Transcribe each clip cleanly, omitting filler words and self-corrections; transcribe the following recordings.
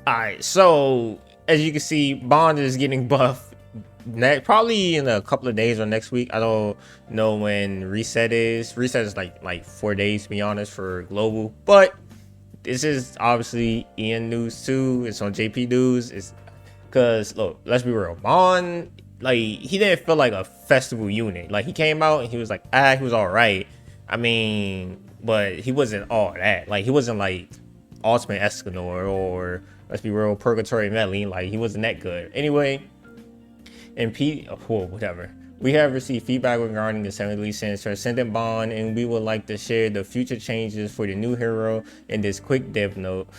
Alright, so as you can see, Bond is getting buffed probably in a couple of days or next week. I don't know when reset is. Reset is like 4 days to be honest for global. But this is obviously Ian news too. It's on JP News. It's because look, let's be real. Bond, like, he didn't feel like a festival unit. Like, he came out and he was like, he was alright. I mean, but he wasn't all that. Like, he wasn't like Ultimate Escanor or, let's be real, Purgatory Medley. Like, he wasn't that good. Anyway, and whatever. We have received feedback regarding the 7th since Transcendent Bond, and we would like to share the future changes for the new hero in this quick dev note.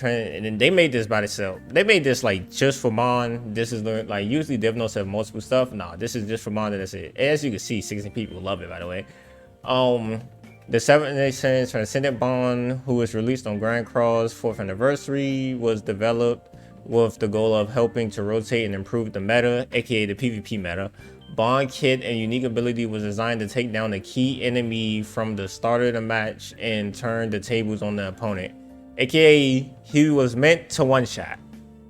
And then they made this by themselves. They made this like just for Bond. This is like, usually dev notes have multiple stuff. Nah, this is just for Bond, and that's it. As you can see, 60 people love it, by the way. The 7th edition Transcendent Bond, who was released on Grand Cross 4th anniversary, was developed with the goal of helping to rotate and improve the meta, aka the PvP meta. Bond kit and unique ability was designed to take down a key enemy from the start of the match and turn the tables on the opponent. AKA, he was meant to one-shot,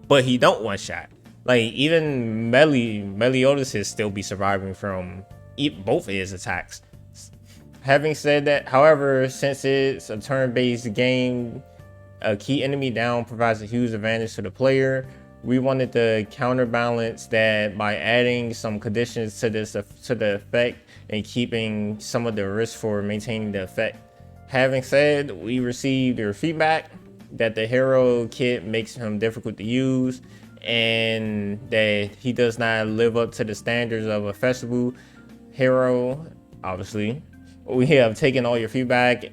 but he don't one-shot. Like, even Meliodas still be surviving from both of his attacks. Having said that, however, since it's a turn-based game, a key enemy down provides a huge advantage to the player. We wanted to counterbalance that by adding some conditions to the effect and keeping some of the risk for maintaining the effect. Having said, we received your feedback that the hero kit makes him difficult to use and that he does not live up to the standards of a festival hero. Obviously, we have taken all your feedback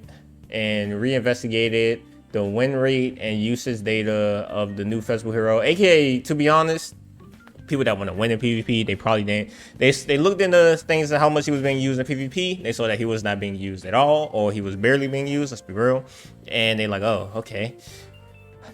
and reinvestigated the win rate and usage data of the new festival hero. AKA, to be honest, people that want to win in PvP, they probably didn't. They looked into things of how much he was being used in PvP. They saw that he was not being used at all, or he was barely being used, let's be real. And they're like, oh, okay.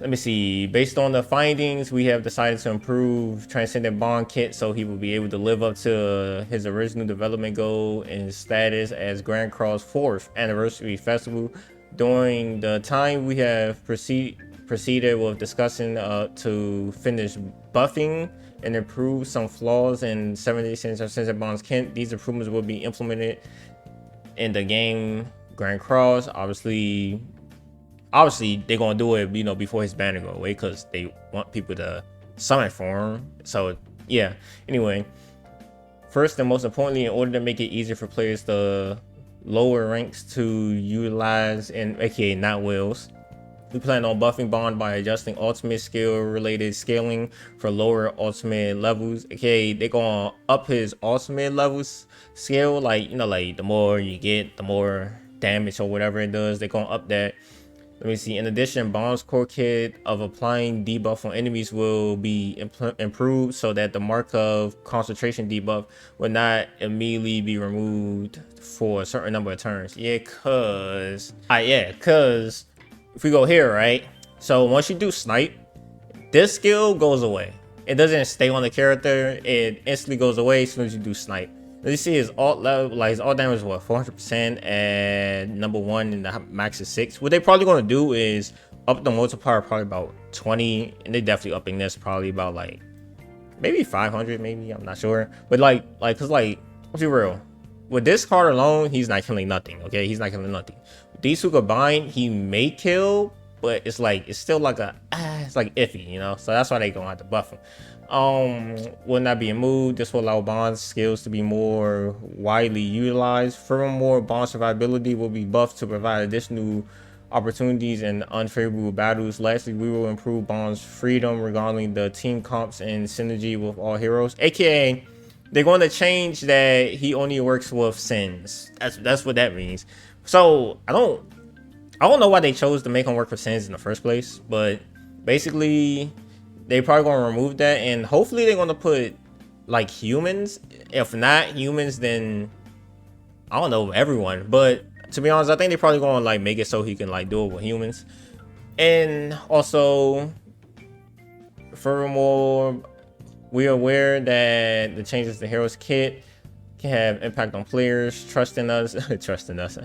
Let me see. Based on the findings, we have decided to improve Transcendent Bond kit so he will be able to live up to his original development goal and status as Grand Cross 4th anniversary festival. During the time we have proceeded with discussing to finish buffing and improve some flaws in 7th Transcendent Bond's kit. These improvements will be implemented in the game Grand Cross. Obviously they're gonna do it, before his banner go away, because they want people to summon for him. So yeah, anyway, first and most importantly, in order to make it easier for players to lower ranks to utilize, and aka not wills, we plan on buffing Bond by adjusting ultimate skill related scaling for lower ultimate levels. Okay, they're gonna up his ultimate levels scale, like, like the more you get, the more damage or whatever it does. They're gonna up that. Let me see. In addition, Bond's core kit of applying debuff on enemies will be improved so that the mark of concentration debuff will not immediately be removed for a certain number of turns. Yeah, cause if we go here, right? So once you do snipe, this skill goes away. It doesn't stay on the character. It instantly goes away as soon as you do snipe. You see his alt level, like his alt damage is what, 400% at number 1 and the max is 6. What they probably gonna do is up the multiplier probably about 20, and they definitely upping this probably about like maybe 500, maybe, I'm not sure. But cause let's be real, with this card alone, he's not killing nothing. Okay, he's not killing nothing. These two combined, he may kill, but it's still like it's like iffy, so that's why they gonna have to buff him. Will not be moved. This will allow Bond's skills to be more widely utilized. Furthermore, Bond's survivability will be buffed to provide additional opportunities in unfavorable battles. Lastly, we will improve Bond's freedom regarding the team comps and synergy with all heroes. AKA, they're going to change that he only works with Sins. That's what that means. So I don't know why they chose to make him work with Sins in the first place, but basically they probably gonna remove that, and hopefully they're gonna put like humans. If not humans, then I don't know, everyone. But to be honest, I think they probably gonna like make it so he can like do it with humans. And also, furthermore, we are aware that the changes to Hero's kit can have impact on players trusting us, trusting us.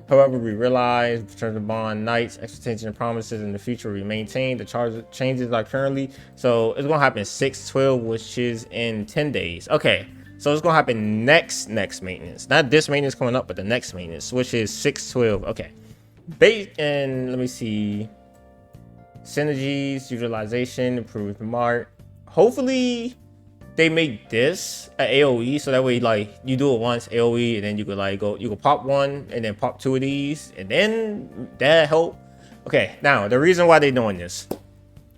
However, we realize return of bond nights, expectation and promises in the future will be maintained. The charge changes are currently, so it's gonna happen 6/12, which is in 10 days. Okay, so it's gonna happen next maintenance, not this maintenance coming up, but the next maintenance, which is 6/12. Okay, and let me see. Synergies, utilization, improved mark. Hopefully they make this a AoE, so that way like you do it once AoE, and then you could like you could pop one and then pop two of these, and then that help. Okay, now the reason why they're doing this,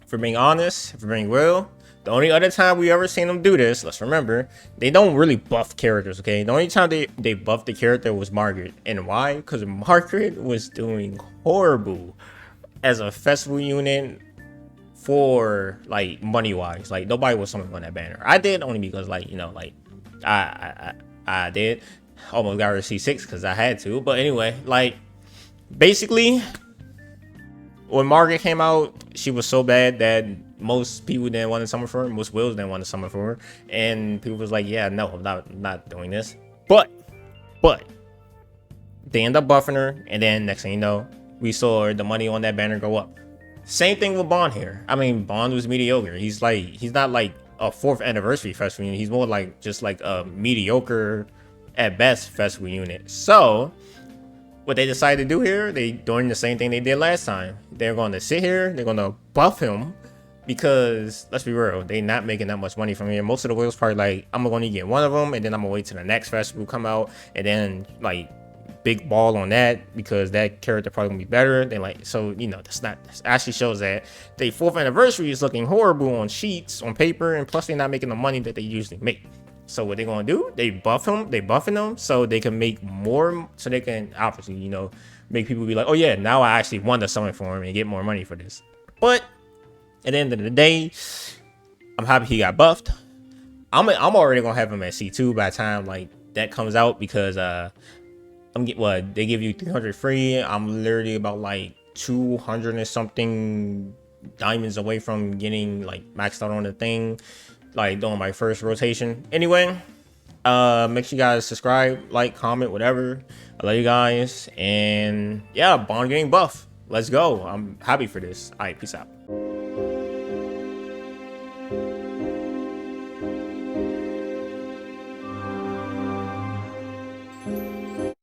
for being honest, for being real, the only other time we ever seen them do this, let's remember, they don't really buff characters. Okay, the only time they buffed the character was Margaret. And why? Because Margaret was doing horrible as a festival unit for like money wise. Like nobody was summoning on that banner. I did, only because like, you know, like I did almost got a C6 because I had to. But anyway, like basically when Margaret came out, she was so bad that most people didn't want to summon for her. Most wills didn't want to summon for her, and people was like, yeah, no, I'm not doing this. But they end up buffing her, and then next thing you know, we saw the money on that banner go up. Same thing with Bond here. I mean, Bond was mediocre. He's not like a 4th anniversary festival unit. He's more like just like a mediocre at best festival unit. So what they decided to do here, they doing the same thing they did last time. They're going to sit here, they're going to buff him, because let's be real, they not making that much money from here. Most of the wheels probably like, I'm going to get one of them, and then I'm gonna wait till the next festival come out, and then like big ball on that, because that character probably gonna be better than like, so you know, this actually shows that the 4th anniversary is looking horrible on sheets, on paper, and plus they're not making the money that they usually make. So what they're gonna do, they buffing them so they can make more, so they can obviously, you know, make people be like, oh yeah, now I actually want to summon for him and get more money for this. But at the end of the day, I'm happy he got buffed. I'm already gonna have him at C2 by the time like that comes out, because they give you 300 free. I'm literally about like 200 and something diamonds away from getting like maxed out on the thing, like doing my first rotation. Anyway, make sure you guys subscribe, like, comment, whatever. I love you guys, and yeah, Bond getting buff. Let's go. I'm happy for this. All right, peace out.